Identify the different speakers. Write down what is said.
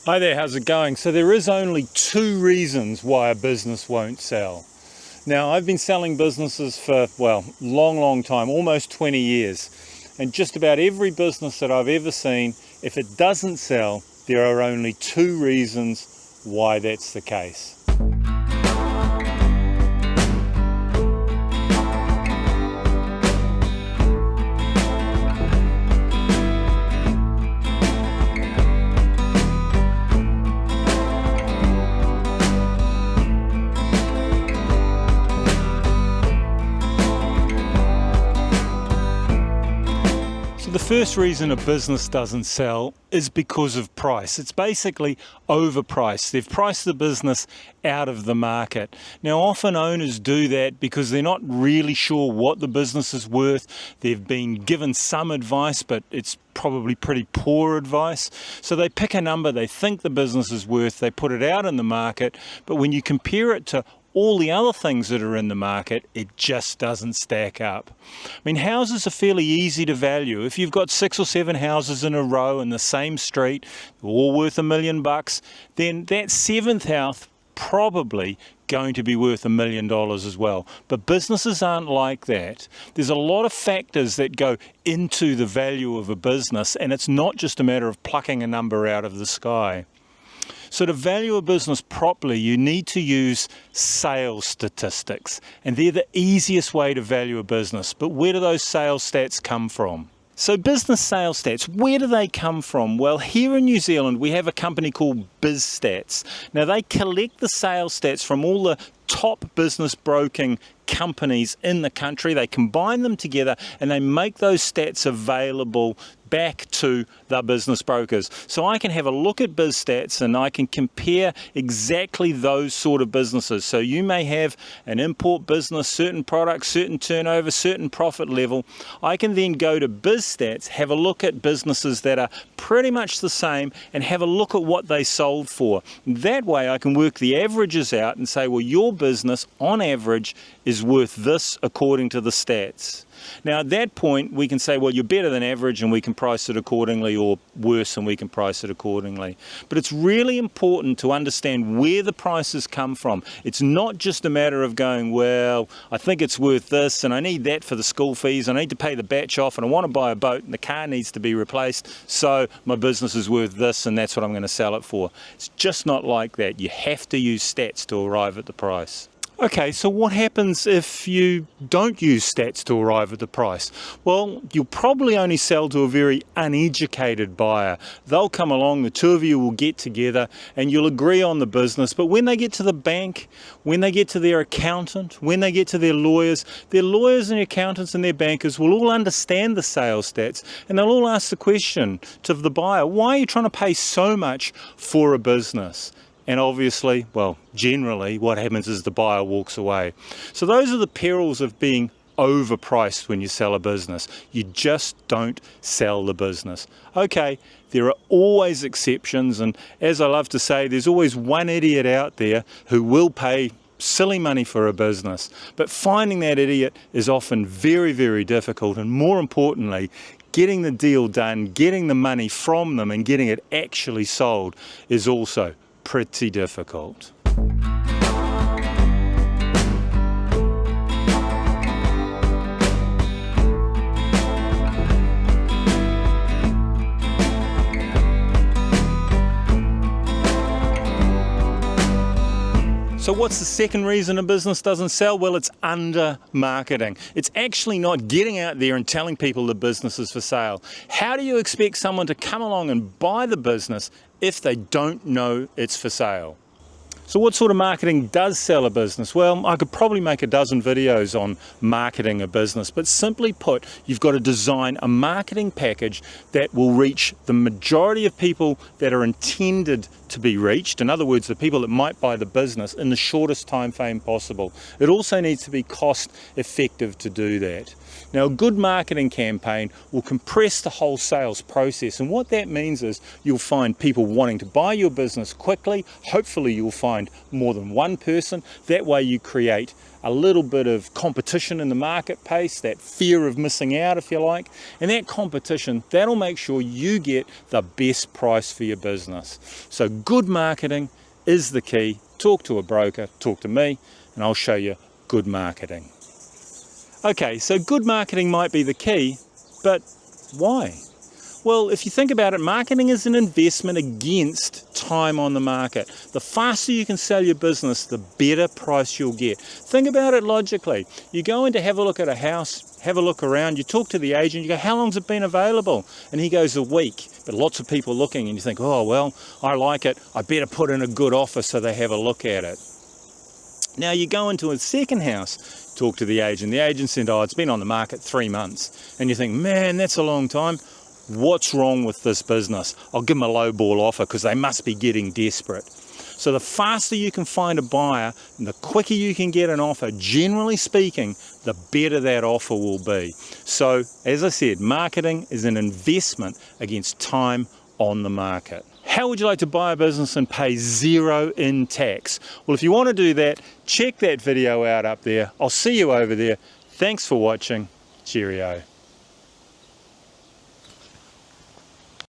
Speaker 1: Hi there, how's it going? So there is only two reasons why a business won't sell. Now, I've been selling businesses for, well, long time, almost 20 years. And just about every business that I've ever seen, if it doesn't sell, there are only two reasons why that's the case. The first reason a business doesn't sell is because of price. It's basically overpriced. They've priced the business out of the market. Now, often owners do that because they're not really sure what the business is worth. They've been given some advice, but it's probably pretty poor advice. So they pick a number they think the business is worth, they put it out in the market, but when you compare it to all the other things that are in the market, it just doesn't stack up. I mean, houses are fairly easy to value. If you've got 6 or 7 houses in a row in the same street, all worth $1 million, then that 7th house probably going to be worth $1 million as well. But businesses aren't like that. There's a lot of factors that go into the value of a business, and it's not just a matter of plucking a number out of the sky. So to value a business properly, you need to use sales statistics, and they're the easiest way to value a business. But where do those sales stats come from? So business sales stats, where do they come from? Well, here in New Zealand, we have a company called BizStats. Now, they collect the sales stats from all the top business broking companies in the country. They combine them together and they make those stats available back to the business brokers. So I can have a look at BizStats and I can compare exactly those sort of businesses. So you may have an import business, certain products, certain turnover, certain profit level. I can then go to BizStats, have a look at businesses that are pretty much the same and have a look at what they sold for. That way I can work the averages out and say, well, your business on average is worth this according to the stats. Now at that point we can say, well, you're better than average and we can price it accordingly, or worse and we can price it accordingly. But it's really important to understand where the prices come from. It's not just a matter of going, well, I think it's worth this and I need that for the school fees, I need to pay the batch off and I want to buy a boat and the car needs to be replaced, so my business is worth this and that's what I'm going to sell it for. It's just not like that. You have to use stats to arrive at the price. Okay, so what happens if you don't use stats to arrive at the price? Well, you'll probably only sell to a very uneducated buyer. They'll come along, the two of you will get together and you'll agree on the business, but when they get to the bank, when they get to their accountant, when they get to their lawyers and accountants and their bankers will all understand the sales stats and they'll all ask the question to the buyer, why are you trying to pay so much for a business? And obviously, well, generally, what happens is the buyer walks away. So those are the perils of being overpriced when you sell a business. You just don't sell the business. Okay, there are always exceptions, and as I love to say, there's always one idiot out there who will pay silly money for a business. But finding that idiot is often very, very difficult, and more importantly, getting the deal done, getting the money from them and getting it actually sold is also pretty difficult. So what's the second reason a business doesn't sell? Well, it's under marketing. It's actually not getting out there and telling people the business is for sale. How do you expect someone to come along and buy the business if they don't know it's for sale? So what sort of marketing does sell a business? Well, I could probably make a dozen videos on marketing a business, but simply put, you've got to design a marketing package that will reach the majority of people that are intended to be reached. In other words, the people that might buy the business in the shortest time frame possible. It also needs to be cost effective to do that. Now, a good marketing campaign will compress the whole sales process, and what that means is you'll find people wanting to buy your business quickly. Hopefully you'll find find more than one person. That way you create a little bit of competition in the marketplace, that fear of missing out, if you like. And that competition, that'll make sure you get the best price for your business. So good marketing is the key. Talk to a broker, talk to me, and I'll show you good marketing. Okay, so good marketing might be the key, but why? Well, if you think about it, marketing is an investment against time on the market. The faster you can sell your business, the better price you'll get. Think about it logically. You go in to have a look at a house, have a look around, you talk to the agent, you go, how long's it been available? And he goes, a week. But lots of people looking, and you think, oh, well, I like it, I better put in a good offer so they have a look at it. Now you go into a second house, talk to the agent said, oh, it's been on the market 3 months. And you think, man, that's a long time. What's wrong with this business? I'll give them a low ball offer because they must be getting desperate. So the faster you can find a buyer and the quicker you can get an offer, generally speaking, the better that offer will be. So as I said, marketing is an investment against time on the market. How would you like to buy a business and pay 0 in tax? Well, if you want to do that, check that video out up there. I'll see you over there. Thanks for watching. Cheerio.